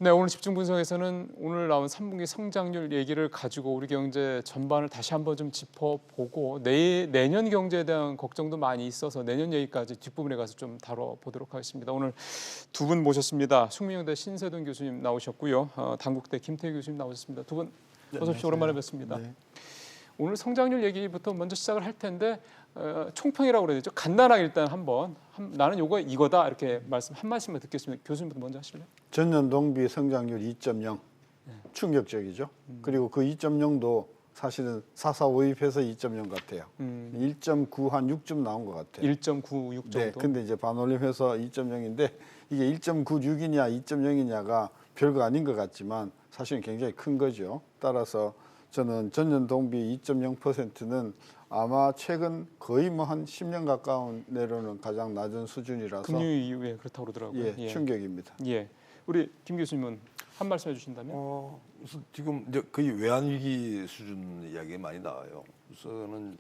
네, 오늘 집중 분석에서는 오늘 나온 3분기 성장률 얘기를 가지고 우리 경제 전반을 다시 한번 좀 짚어보고 내년 경제에 대한 걱정도 많이 있어서 내년 얘기까지 뒷부분에 가서 좀 다뤄보도록 하겠습니다. 오늘 두 분 모셨습니다. 숙명여대 신세동 교수님 나오셨고요. 단국대 김태희 교수님 나오셨습니다. 두 분 어서 오십시오. 오랜만에 뵙습니다. 네. 오늘 성장률 얘기부터 먼저 시작을 할 텐데 총평이라고 그래야 되죠. 간단하게 일단 한번 나는 요거 이거다 이렇게 말씀 한 말씀만 듣겠습니다. 교수님부터 먼저 하실래요? 전년 동비 성장률 2.0 충격적이죠. 그리고 그 2.0도 사실은 4.45입해서 2.0 같아요. 1.9 한 6점 나온 것 같아요. 1.96 정도. 네, 근데 이제 반올림해서 2.0인데 이게 1.96이냐 2.0이냐가 별거 아닌 것 같지만 사실은 굉장히 큰 거죠. 따라서 저는 전년 동비 2.0%는 아마 최근 거의 뭐 한 10년 가까운 내로는 가장 낮은 수준이라서 금융 이후에 그렇다고 그러더라고요. 예, 충격입니다. 예, 우리 김 교수님은 한 말씀 해주신다면? 우선 지금 이제 거의 외환위기 수준 이야기가 많이 나와요. 우선은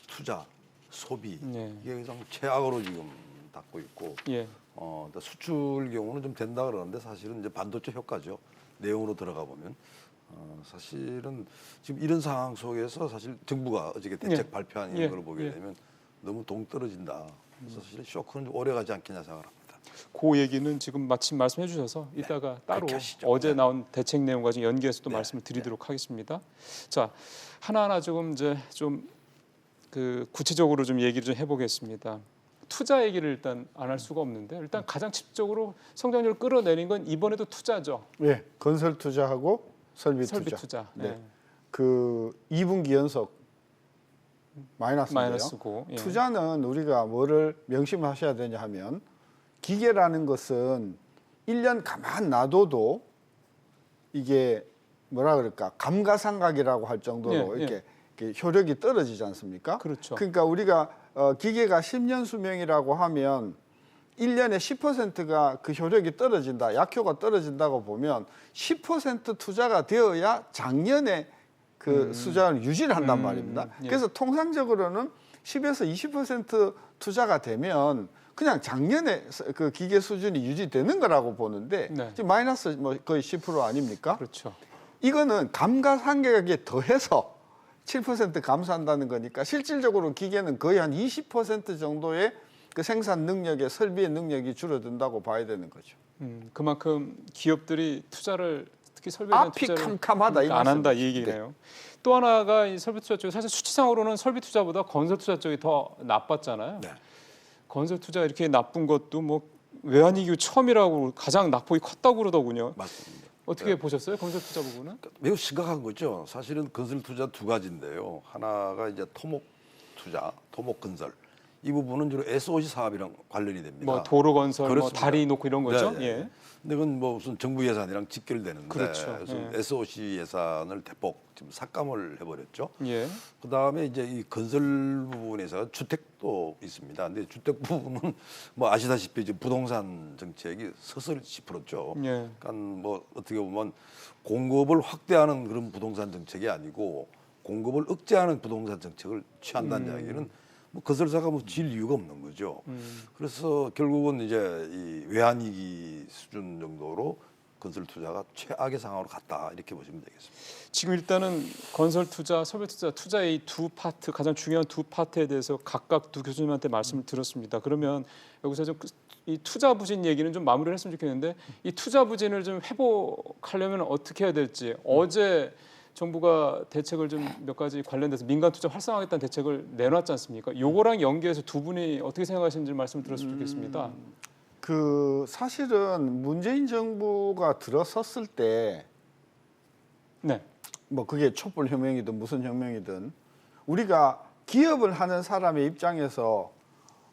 투자, 소비 이게 가장 최악으로 지금 닿고 있고, 수출 경우는 좀 된다 그러는데 사실은 이제 반도체 효과죠. 내용으로 들어가 보면. 사실은 지금 이런 상황 속에서 사실 정부가 어저께 대책 발표한 이런 걸 보게 되면 너무 동떨어진다. 그래서 사실 쇼크는 오래 가지 않겠냐 생각합니다. 그 얘기는 지금 마침 말씀해 주셔서 이따가 따로 어제 나온 대책 내용과 좀 연계해서 또 말씀을 드리도록 하겠습니다. 자, 하나하나 조금 이제 좀 그 구체적으로 좀 얘기를 좀 해보겠습니다. 투자 얘기를 일단 안 할 수가 없는데 일단 가장 집적으로 성장률을 끌어내린 건 이번에도 투자죠. 네, 건설 투자하고 설비 투자. 네. 그 2분기 연속 마이너스인데요. 투자는 우리가 뭐를 명심하셔야 되냐 하면 기계라는 것은 1년 가만 놔둬도 이게 뭐라 그럴까 감가상각이라고 할 정도로 이렇게 효력이 떨어지지 않습니까? 그렇죠. 그러니까 우리가 기계가 10년 수명이라고 하면 1년에 10%가 그 효력이 떨어진다, 약효가 떨어진다고 보면 10% 투자가 되어야 작년에 그 수자를 유지를 한단 말입니다. 그래서 통상적으로는 10에서 20% 투자가 되면 그냥 작년에 그 기계 수준이 유지되는 거라고 보는데 지금 마이너스 뭐 거의 10% 아닙니까? 그렇죠. 이거는 감가상각에 더해서 7% 감소한다는 거니까 실질적으로 기계는 거의 한 20% 정도의 그 생산 능력의 설비의 능력이 줄어든다고 봐야 되는 거죠. 그만큼 기업들이 투자를 특히 설비에 대한 앞이 투자를 캄캄하다 이 안 한다 이 얘기네요. 또 하나가 이 설비 투자 쪽이 사실 수치상으로는 설비 투자보다 건설 투자 쪽이 더 나빴잖아요. 건설 투자가 이렇게 나쁜 것도 뭐 외환위기 처음이라고 가장 낙폭이 컸다고 그러더군요. 맞습니다. 어떻게 보셨어요? 건설 투자 부분은? 매우 심각한 거죠. 사실은 건설 투자 두 가지인데요. 하나가 이제 토목 투자, 토목 건설. 이 부분은 주로 SOC 사업이랑 관련이 됩니다. 뭐 도로 건설, 뭐 그렇습니다. 다리 놓고 이런 거죠. 예. 근데 그건 뭐 우선 정부 예산이랑 직결되는데 그렇죠. SOC 예산을 대폭 지금 삭감을 해버렸죠. 예. 그 다음에 이제 이 건설 부분에서 주택도 있습니다. 근데 주택 부분은 뭐 아시다시피 지금 부동산 정책이 서서히 짚었죠. 그러니까 뭐 어떻게 보면 공급을 확대하는 그런 부동산 정책이 아니고 공급을 억제하는 부동산 정책을 취한다는 이야기는 뭐 건설사가 뭐 질 이유가 없는 거죠. 그래서 결국은 이제 이 외환위기 수준 정도로 건설 투자가 최악의 상황으로 갔다 이렇게 보시면 되겠습니다. 지금 일단은 건설 투자, 설비 투자, 투자의 이 두 파트 가장 중요한 두 파트에 대해서 각각 두 교수님한테 말씀을 들었습니다. 그러면 여기서 좀 이 투자 부진 얘기는 좀 마무리를 했으면 좋겠는데 이 투자 부진을 좀 회복하려면 어떻게 해야 될지 어제 정부가 대책을 좀 몇 가지 관련돼서 민간 투자 활성화하겠다는 대책을 내놨지 않습니까? 요거랑 연계해서 두 분이 어떻게 생각하시는지 말씀을 들었으면 좋겠습니다. 그 사실은 문재인 정부가 들어섰을 때 뭐 그게 촛불 혁명이든 무슨 혁명이든 우리가 기업을 하는 사람의 입장에서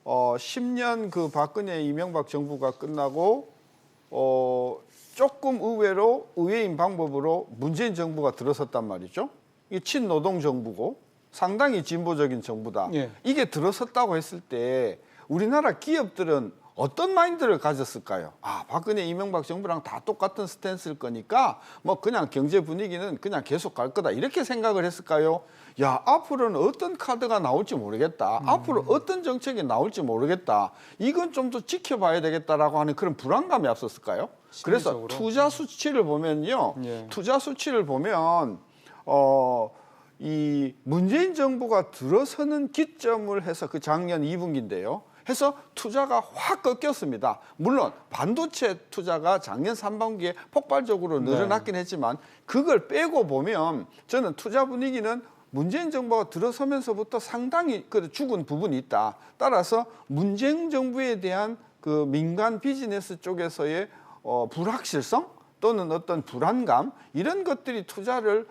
10년 그 박근혜 이명박 정부가 끝나고 조금 의외로 의외인 방법으로 문재인 정부가 들어섰단 말이죠. 이게 친노동 정부고 상당히 진보적인 정부다. 이게 들어섰다고 했을 때 우리나라 기업들은 어떤 마인드를 가졌을까요? 아, 박근혜 이명박 정부랑 다 똑같은 스탠스일 거니까 뭐 그냥 경제 분위기는 그냥 계속 갈 거다 이렇게 생각을 했을까요? 야, 앞으로는 어떤 카드가 나올지 모르겠다. 앞으로 어떤 정책이 나올지 모르겠다. 이건 좀 더 지켜봐야 되겠다라고 하는 그런 불안감이 앞섰을까요? 그래서 심리적으로. 투자 수치를 보면요. 예. 투자 수치를 보면 이 문재인 정부가 들어서는 기점을 해서 그 작년 2분기인데요. 해서 투자가 확 꺾였습니다. 물론 반도체 투자가 작년 3분기에 폭발적으로 늘어났긴 했지만 그걸 빼고 보면 저는 투자 분위기는 문재인 정부가 들어서면서부터 상당히 죽은 부분이 있다. 따라서 문재인 정부에 대한 그 민간 비즈니스 쪽에서의 불확실성 또는 어떤 불안감 이런 것들이 투자를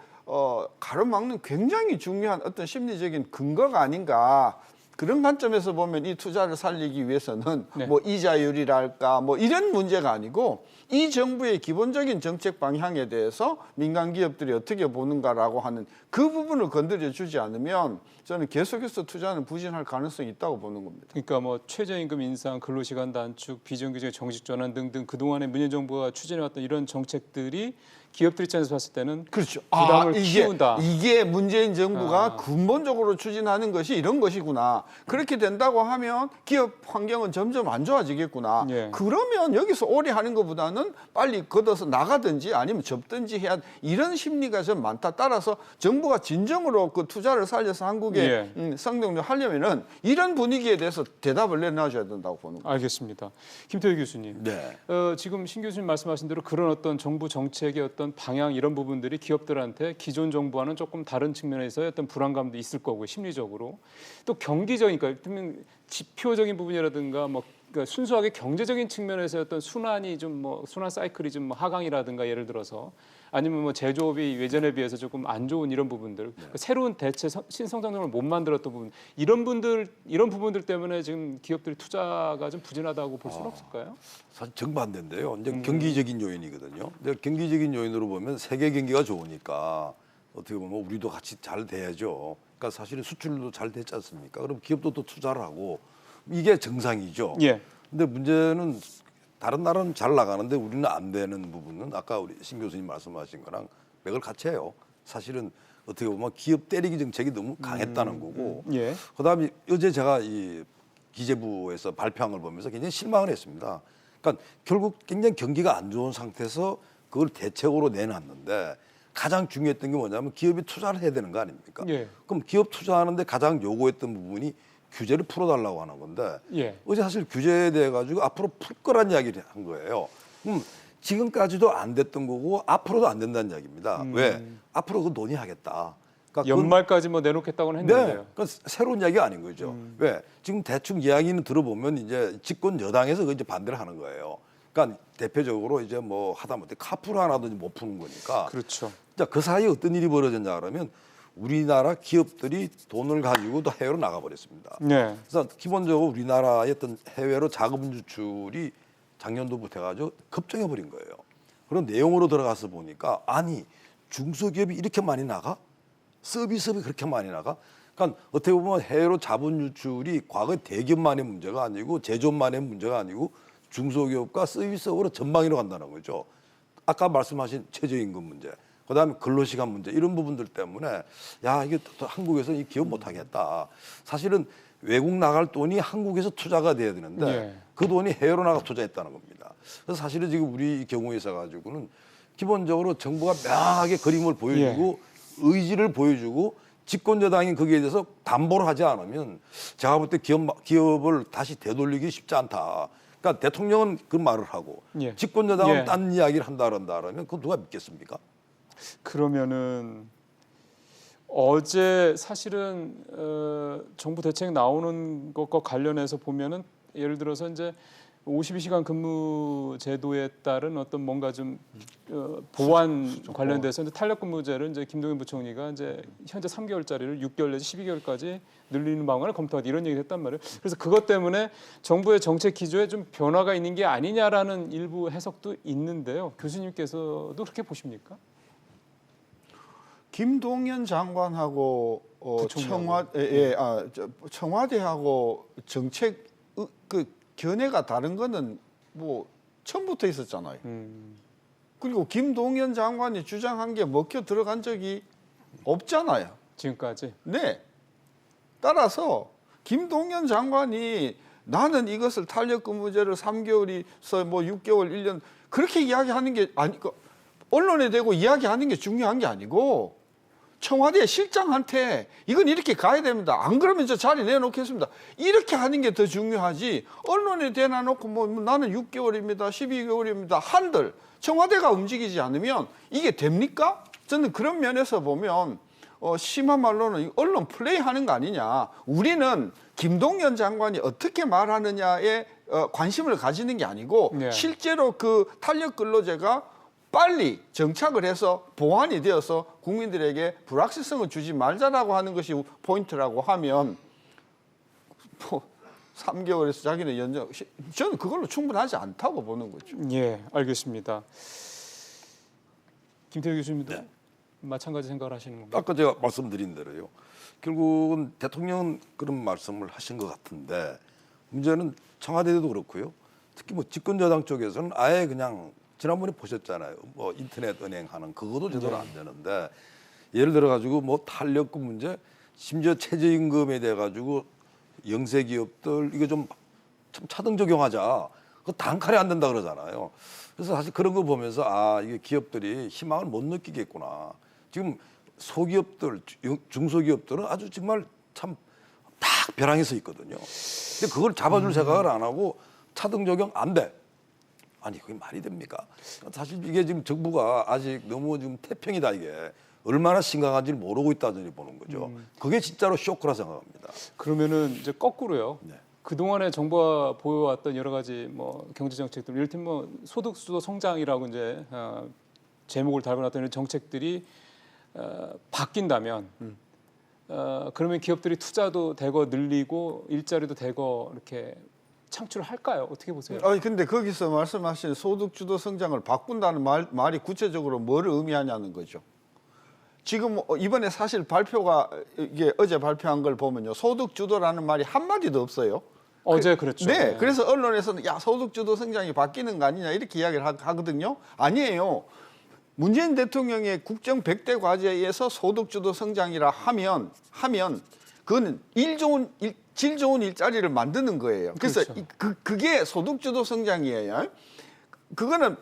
가로막는 굉장히 중요한 어떤 심리적인 근거가 아닌가. 그런 관점에서 보면 이 투자를 살리기 위해서는 네. 뭐 이자율이랄까 뭐 이런 문제가 아니고 이 정부의 기본적인 정책 방향에 대해서 민간 기업들이 어떻게 보는가라고 하는 그 부분을 건드려 주지 않으면 저는 계속해서 투자는 부진할 가능성이 있다고 보는 겁니다. 그러니까 뭐 최저임금 인상, 근로시간 단축, 비정규직 정식 전환 등등 그동안에 문재인 정부가 추진해왔던 이런 정책들이 기업들 입장에서 봤을 때는 그렇죠. 부담을 키운다. 이게 문재인 정부가 근본적으로 추진하는 것이 이런 것이구나. 그렇게 된다고 하면 기업 환경은 점점 안 좋아지겠구나. 예. 그러면 여기서 오래 하는 것보다는 빨리 걷어서 나가든지 아니면 접든지 해야 이런 심리가 좀 많다. 따라서 정부가 진정으로 그 투자를 살려서 한국의 성장을 하려면은 이런 분위기에 대해서 대답을 내놔줘야 된다고 보는 거예요. 알겠습니다. 김태희 교수님. 네. 지금 신 교수님 말씀하신 대로 그런 어떤 정부 정책의 어떤 방향 이런 부분들이 기업들한테 기존 정부와는 조금 다른 측면에서의 어떤 불안감도 있을 거고 심리적으로 또 경기적인 그러니까 지표적인 부분이라든가 뭐 그러니까 순수하게 경제적인 측면에서 어떤 순환이 좀 뭐 순환 사이클이 좀 뭐 하강이라든가 예를 들어서 아니면 뭐 제조업이 예전에 비해서 조금 안 좋은 이런 부분들 그러니까 새로운 대체 신성장력을 못 만들었던 부분 이런 부분들 때문에 지금 기업들이 투자가 좀 부진하다고 볼 수는 없을까요? 사실 정반대인데요. 이제 경기적인 요인이거든요. 근데 경기적인 요인으로 보면 세계 경기가 좋으니까 어떻게 보면 우리도 같이 잘 돼야죠. 그러니까 사실은 수출도 잘 됐지 않습니까? 그럼 기업도 또 투자를 하고 이게 정상이죠. 예. 근데 문제는 다른 나라는 잘 나가는데 우리는 안 되는 부분은 아까 우리 신 교수님 말씀하신 거랑 맥을 같이 해요. 사실은 어떻게 보면 기업 때리기 정책이 너무 강했다는 거고. 예. 그다음에 어제 제가 이 기재부에서 발표한 걸 보면서 굉장히 실망을 했습니다. 그러니까 결국 굉장히 경기가 안 좋은 상태에서 그걸 대책으로 내놨는데 가장 중요했던 게 뭐냐면 기업이 투자를 해야 되는 거 아닙니까? 예. 그럼 기업 투자하는데 가장 요구했던 부분이 규제를 풀어달라고 하는 건데 예. 어제 사실 규제에 대해 가지고 앞으로 풀 거란 이야기를 한 거예요. 지금까지도 안 됐던 거고 앞으로도 안 된다는 이야기입니다. 왜? 앞으로 그 논의하겠다. 그러니까 연말까지 뭐 내놓겠다고는 네, 했는데요. 그건 새로운 이야기가 아닌 거죠. 왜? 지금 대충 이야기는 들어보면 이제 집권 여당에서 이제 반대를 하는 거예요. 그러니까 대표적으로 이제 뭐 하다못해 카풀 하나도 못 푸는 거니까. 그렇죠. 자, 그 사이에 어떤 일이 벌어졌냐 그러면 우리나라 기업들이 돈을 가지고 또 해외로 나가버렸습니다. 네. 그래서 기본적으로 우리나라의 어떤 해외로 자금 유출이 작년도부터 해가지고 급증해버린 거예요. 그런 내용으로 들어가서 보니까 아니 중소기업이 이렇게 많이 나가? 서비스업이 그렇게 많이 나가? 그러니까 어떻게 보면 해외로 자본 유출이 과거 대기업만의 문제가 아니고 제조업만의 문제가 아니고 중소기업과 서비스업으로 전방위로 간다는 거죠. 아까 말씀하신 최저임금 문제. 그다음에 근로시간 문제 이런 부분들 때문에 야 이게 또 한국에서 이 기업 못하겠다. 사실은 외국 나갈 돈이 한국에서 투자가 돼야 되는데 예. 그 돈이 해외로 나가 투자했다는 겁니다. 그래서 사실은 지금 우리 경우에 있어 가지고는 기본적으로 정부가 명하게 그림을 보여주고 의지를 보여주고 집권 여당이 거기에 대해서 담보를 하지 않으면 제가 볼 때 기업을 다시 되돌리기 쉽지 않다. 그러니까 대통령은 그 말을 하고 집권 여당은 딴 이야기를 한다 그러면 그거 누가 믿겠습니까? 그러면은 어제 사실은 정부 대책 나오는 것과 관련해서 보면은 예를 들어서 이제 52시간 근무 제도에 따른 어떤 뭔가 좀 보완 관련돼서 이제 탄력 근무제를 이제 김동연 부총리가 이제 현재 3개월짜리를 6개월 내지 12개월까지 늘리는 방안을 검토하다 이런 얘기를 했단 말이에요. 그래서 그것 때문에 정부의 정책 기조에 좀 변화가 있는 게 아니냐라는 일부 해석도 있는데요. 교수님께서도 그렇게 보십니까? 김동연 장관하고 청와대하고 정책 그 견해가 다른 거는 뭐 처음부터 있었잖아요. 그리고 김동연 장관이 주장한 게 먹혀 들어간 적이 없잖아요. 지금까지. 네. 따라서 김동연 장관이 나는 이것을 탄력근무제를 3개월에서 뭐 6개월, 1년 그렇게 이야기하는 게 아니 언론에 대고 이야기하는 게 중요한 게 아니고 청와대 실장한테 이건 이렇게 가야 됩니다. 안 그러면 저 자리 내놓겠습니다. 이렇게 하는 게 더 중요하지. 언론에 대놔놓고 뭐 나는 6개월입니다. 12개월입니다. 한들 청와대가 움직이지 않으면 이게 됩니까? 저는 그런 면에서 보면 심한 말로는 언론 플레이하는 거 아니냐. 우리는 김동연 장관이 어떻게 말하느냐에 관심을 가지는 게 아니고 네. 실제로 그 탄력 근로제가 빨리 정착을 해서 보완이 되어서 국민들에게 불확실성을 주지 말자라고 하는 것이 포인트라고 하면 뭐 3개월에서 자기는 연장, 저는 그걸로 충분하지 않다고 보는 거죠. 예, 알겠습니다. 김태우 교수님도 네. 마찬가지 생각을 하시는 건가요? 아까 제가 말씀드린 대로요. 결국은 대통령은 그런 말씀을 하신 것 같은데 문제는 청와대도 그렇고요. 특히 뭐 집권여당 쪽에서는 아예 그냥 지난번에 보셨잖아요. 뭐 인터넷 은행하는 그것도 제대로 안 되는데 예를 들어 가지고 뭐 탄력금 문제, 심지어 최저임금에 대해 가지고 영세 기업들 이거 좀 차등 적용하자. 그 단칼에 안 된다 그러잖아요. 그래서 사실 그런 거 보면서 아 이게 기업들이 희망을 못 느끼겠구나. 지금 소기업들, 중소기업들은 아주 정말 참 딱 벼랑에 서 있거든요. 근데 그걸 잡아줄 생각을 안 하고 차등 적용 안 돼. 아니 그게 말이 됩니까? 사실 이게 지금 정부가 아직 너무 지금 태평이다 이게 얼마나 심각한지를 모르고 있다더니 보는 거죠. 그게 진짜로 쇼크라 생각합니다. 그러면은 이제 거꾸로요. 네. 그 동안에 정부가 보여왔던 여러 가지 뭐 경제 정책들, 이를테면 뭐 소득 주도 성장이라고 이제 제목을 달고놨던 이런 정책들이 바뀐다면, 그러면 기업들이 투자도 되고 늘리고 일자리도 되고 이렇게 창출을 할까요? 어떻게 보세요? 아니 근데 거기서 말씀하신 소득주도 성장을 바꾼다는 말이 구체적으로 뭐를 의미하냐는 거죠. 지금 이번에 사실 발표가 이게 어제 발표한 걸 보면요, 소득주도라는 말이 한 마디도 없어요. 어제 그랬죠. 네, 그래서 언론에서는 야 소득주도 성장이 바뀌는 거 아니냐 이렇게 이야기를 하거든요. 아니에요. 문재인 대통령의 국정 100대 과제에서 소득주도 성장이라 하면 그거는 질 좋은 일자리를 만드는 거예요. 그래서 그렇죠. 그게 소득주도 성장이에요. 그거는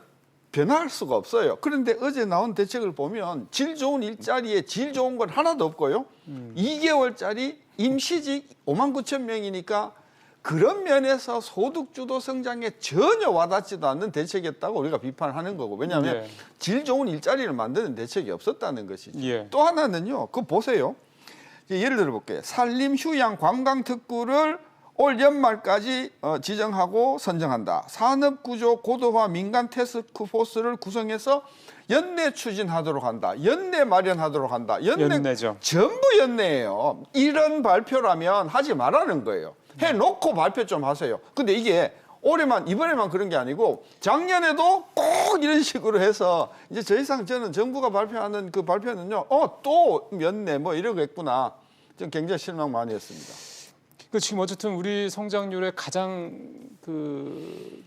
변할 수가 없어요. 그런데 어제 나온 대책을 보면 질 좋은 일자리에 질 좋은 건 하나도 없고요. 2개월짜리 임시직 5만 9천 명이니까 그런 면에서 소득주도 성장에 전혀 와닿지도 않는 대책이었다고 우리가 비판하는 거고. 왜냐하면 예. 질 좋은 일자리를 만드는 대책이 없었다는 것이죠. 예. 또 하나는요. 그거 보세요. 예를 들어 볼게요. 산림, 휴양, 관광 특구를 올 연말까지 지정하고 선정한다. 산업구조 고도화 민간 태스크포스를 구성해서 연내 추진하도록 한다. 연내 마련하도록 한다. 연내죠. 전부 연내예요. 이런 발표라면 하지 말라는 거예요. 해놓고 발표 좀 하세요. 근데 이게 이번에만 그런 게 아니고 작년에도 꼭 이런 식으로 해서 이제 더 이상 저는 정부가 발표하는 그 발표는요, 또 연내 뭐 이러겠구나. 좀 굉장히 실망 많이 했습니다. 그 지금 어쨌든 우리 성장률의 가장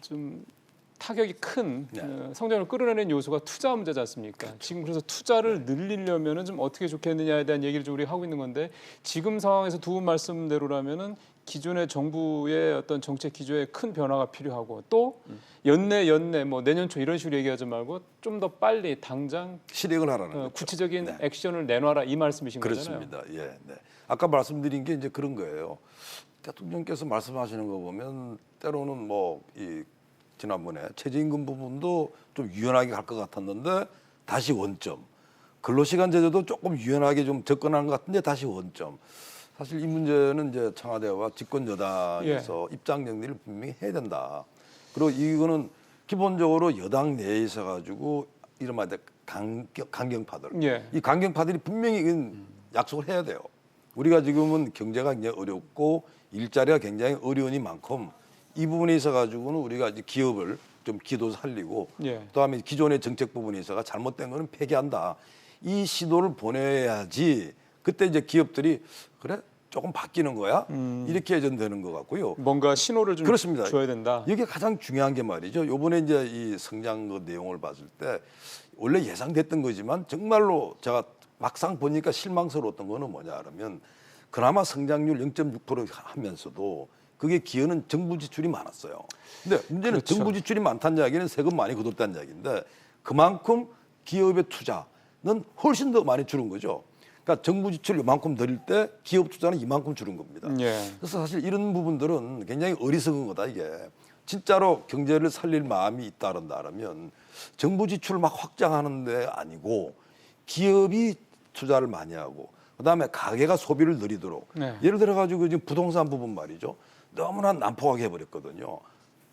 좀 타격이 큰 성장을 끌어내는 요소가 투자 문제지 않습니까? 그렇죠. 지금 그래서 투자를 늘리려면은 좀 어떻게 좋겠느냐에 대한 얘기를 좀 우리 하고 있는 건데 지금 상황에서 두 분 말씀대로라면은 기존의 정부의 어떤 정책 기조에 큰 변화가 필요하고 또 연내 뭐 내년 초 이런 식으로 얘기하지 말고 좀 더 빨리 당장 실행을 하라는 거죠. 구체적인 네. 액션을 내놔라 이 말씀이신 그렇습니다. 거잖아요. 예, 네. 아까 말씀드린 게 이제 그런 거예요. 대통령께서 말씀하시는 거 보면 때로는 뭐 이 지난번에 최저임금 부분도 좀 유연하게 갈 것 같았는데 다시 원점. 근로시간 제도도 조금 유연하게 좀 접근한 것 같은데 다시 원점. 사실 이 문제는 이제 청와대와 집권 여당에서 입장 정리를 분명히 해야 된다. 그리고 이거는 기본적으로 여당 내에 있어 가지고 이른바 강경파들. 예. 이 강경파들이 분명히 이건 약속을 해야 돼요. 우리가 지금은 경제가 굉장히 어렵고 일자리가 굉장히 어려우니 만큼 이 부분에 있어 가지고는 우리가 이제 기업을 좀 기도 살리고 예. 그다음에 기존의 정책 부분에 있어가 잘못된 거는 폐기한다. 이 시도를 보내야지 그때 이제 기업들이 그래 조금 바뀌는 거야 이렇게 되는 것 같고요. 뭔가 신호를 좀 그렇습니다. 줘야 된다. 이게 가장 중요한 게 말이죠. 이번에 이제 이 성장 그 내용을 봤을 때 원래 예상됐던 거지만 정말로 제가 막상 보니까 실망스러웠던 거는 뭐냐 그러면 그나마 성장률 0.6% 하면서도 그게 기여는 정부 지출이 많았어요. 근데 문제는 그렇죠. 정부 지출이 많다는 이야기는 세금 많이 거뒀다는 이야기인데 그만큼 기업의 투자는 훨씬 더 많이 줄은 거죠. 그러니까 정부 지출 이만큼 드릴 때 기업 투자는 이만큼 줄은 겁니다. 예. 그래서 사실 이런 부분들은 굉장히 어리석은 거다 이게. 진짜로 경제를 살릴 마음이 있다면 정부 지출을 막 확장하는 데 아니고 기업이 투자를 많이 하고 그다음에 가게가 소비를 늘리도록 네. 예를 들어 가지고 지금 부동산 부분 말이죠. 너무나 난폭하게 해버렸거든요.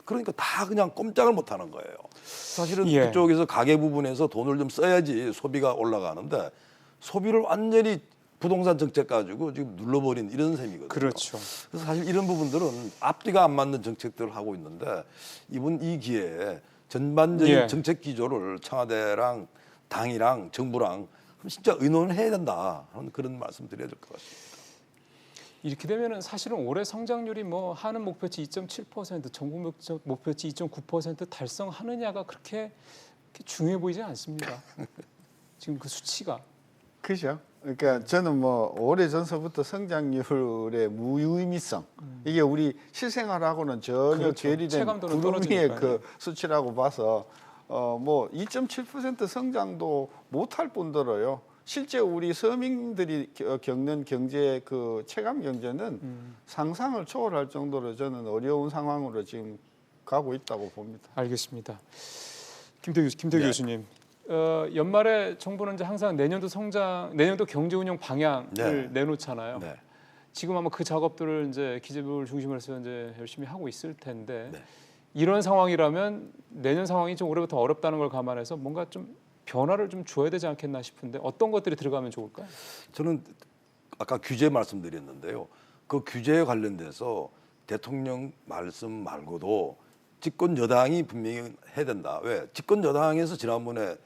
그러니까 다 그냥 꼼짝을 못 하는 거예요. 사실은 예. 그쪽에서 가계 부분에서 돈을 좀 써야지 소비가 올라가는데 소비를 완전히 부동산 정책 가지고 지금 눌러버린 이런 셈이거든요. 그렇죠. 그래서 사실 이런 부분들은 앞뒤가 안 맞는 정책들을 하고 있는데 이번 이 기회에 전반적인 예. 정책 기조를 청와대랑 당이랑 정부랑 진짜 의논을 해야 된다 하는 그런 말씀 드려야 될 것 같습니다. 이렇게 되면은 사실은 올해 성장률이 뭐 하는 목표치 2.7%, 전국 목표치 2.9% 달성하느냐가 그렇게 중요해 보이지 않습니다. 지금 그 수치가. 그죠? 그러니까 저는 뭐 오래전서부터 성장률의 무의미성 이게 우리 실생활하고는 전혀 그렇죠. 괴리된 체감도는 구름 위의 떨어지니까요. 그 수치라고 봐서 뭐 2.7% 성장도 못할 뿐더러요. 실제 우리 서민들이 겪는 경제 그 체감 경제는 상상을 초월할 정도로 저는 어려운 상황으로 지금 가고 있다고 봅니다. 알겠습니다. 김태규 네. 교수님. 연말에 정부는 이제 항상 내년도 경제 운영 방향을 네. 내놓잖아요. 네. 지금 아마 그 작업들을 이제 기재부를 중심으로 해서 이제 열심히 하고 있을 텐데 네. 이런 상황이라면 내년 상황이 좀 올해부터 어렵다는 걸 감안해서 뭔가 좀 변화를 좀 줘야 되지 않겠나 싶은데 어떤 것들이 들어가면 좋을까요? 저는 아까 규제 말씀드렸는데요. 그 규제에 관련돼서 대통령 말씀 말고도 집권 여당이 분명히 해야 된다. 왜? 집권 여당에서 지난번에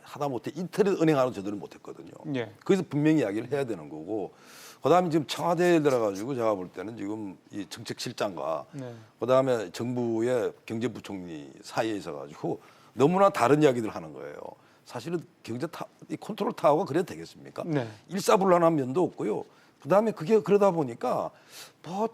하다못해 이틀에 은행하는 제대로 못했거든요. 예. 거기서 분명히 이야기를 해야 되는 거고, 그다음에 지금 청와대에 들어가지고 제가 볼 때는 지금 이 정책실장과 네. 그다음에 정부의 경제부총리 사이에 있어가지고 너무나 다른 이야기들 하는 거예요. 사실은 이 컨트롤 타워가 그래도 되겠습니까? 네. 일사불란한 면도 없고요. 그다음에 그게 그러다 보니까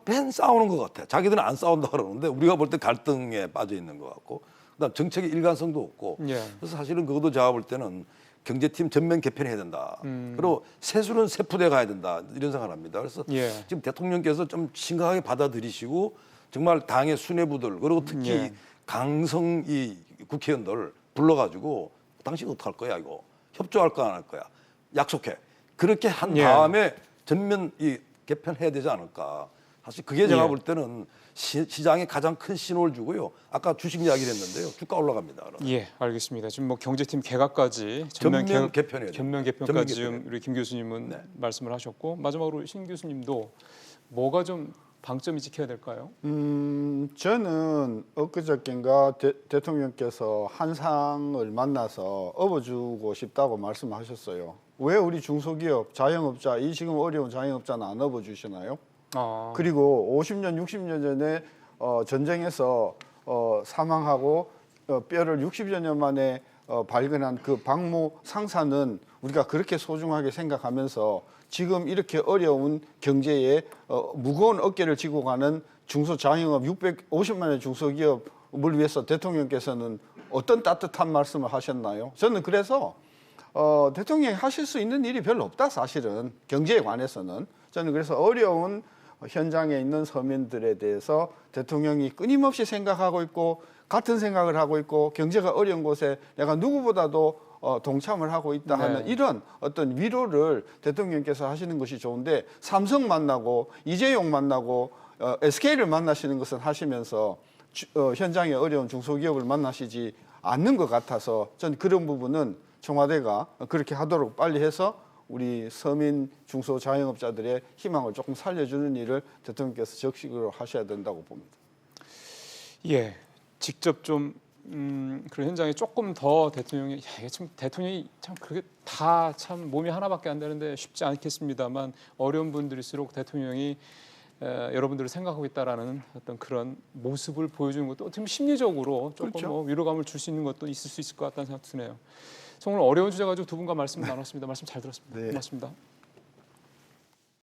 맨 싸우는 것 같아. 자기들은 안 싸운다 그러는데 우리가 볼 때 갈등에 빠져 있는 것 같고, 그다음 정책의 일관성도 없고. 예. 그래서 사실은 그것도 제가 볼 때는 경제팀 전면 개편해야 된다. 그리고 세수는 세푸대 가야 된다. 이런 생각을 합니다. 그래서 예. 지금 대통령께서 좀 심각하게 받아들이시고 정말 당의 수뇌부들 그리고 특히 예. 강성 이 국회의원들 불러가지고 당신 어떡할 거야 이거 협조할 거 안 할 거야 약속해 그렇게 한 예. 다음에 전면 이 개편해야 되지 않을까. 사실 그게 제가 예. 볼 때는 시장에 가장 큰 신호를 주고요. 아까 주식 이야기를 했는데요. 주가 올라갑니다. 그러면. 예, 알겠습니다. 지금 뭐 경제팀 개각까지 전면 개편해야 돼요. 전면 개편까지 전면 지금 개편해야 우리 김 교수님은 네. 말씀을 하셨고 마지막으로 신 교수님도 뭐가 좀 방점이 지켜야 될까요? 저는 엊그저께인가 대통령께서 한상을 만나서 업어주고 싶다고 말씀하셨어요. 왜 우리 중소기업, 자영업자, 이 지금 어려운 자영업자는 안 업어주시나요? 그리고 50년, 60년 전에 전쟁에서 사망하고 뼈를 60여 년 만에 발견한 그 박모 상사는 우리가 그렇게 소중하게 생각하면서 지금 이렇게 어려운 경제에 무거운 어깨를 지고 가는 중소자영업 650만의 중소기업을 위해서 대통령께서는 어떤 따뜻한 말씀을 하셨나요? 저는 그래서 대통령이 하실 수 있는 일이 별로 없다 사실은 경제에 관해서는. 저는 그래서 어려운 현장에 있는 서민들에 대해서 대통령이 끊임없이 생각하고 있고 같은 생각을 하고 있고 경제가 어려운 곳에 내가 누구보다도 동참을 하고 있다 하는 네. 이런 어떤 위로를 대통령께서 하시는 것이 좋은데 삼성 만나고 이재용 만나고 SK를 만나시는 것은 하시면서 현장의 어려운 중소기업을 만나시지 않는 것 같아서 저는 그런 부분은 청와대가 그렇게 하도록 빨리 해서 우리 서민 중소자영업자들의 희망을 조금 살려주는 일을 대통령께서 적극적으로 하셔야 된다고 봅니다. 예, 직접 좀 그런 현장에 조금 더 대통령이 이게 참 대통령이 참 그게 다 참 몸이 하나밖에 안 되는데 쉽지 않겠습니다만 어려운 분들일수록 대통령이 여러분들을 생각하고 있다라는 어떤 그런 모습을 보여주는 것도 어떻게 보면 심리적으로 조금 그렇죠. 뭐 위로감을 줄 수 있는 것도 있을 수 있을 것 같다는 생각 드네요. 오늘 어려운 주제 가지고 두 분과 말씀 나눴습니다. 말씀 잘 들었습니다. 네. 고맙습니다.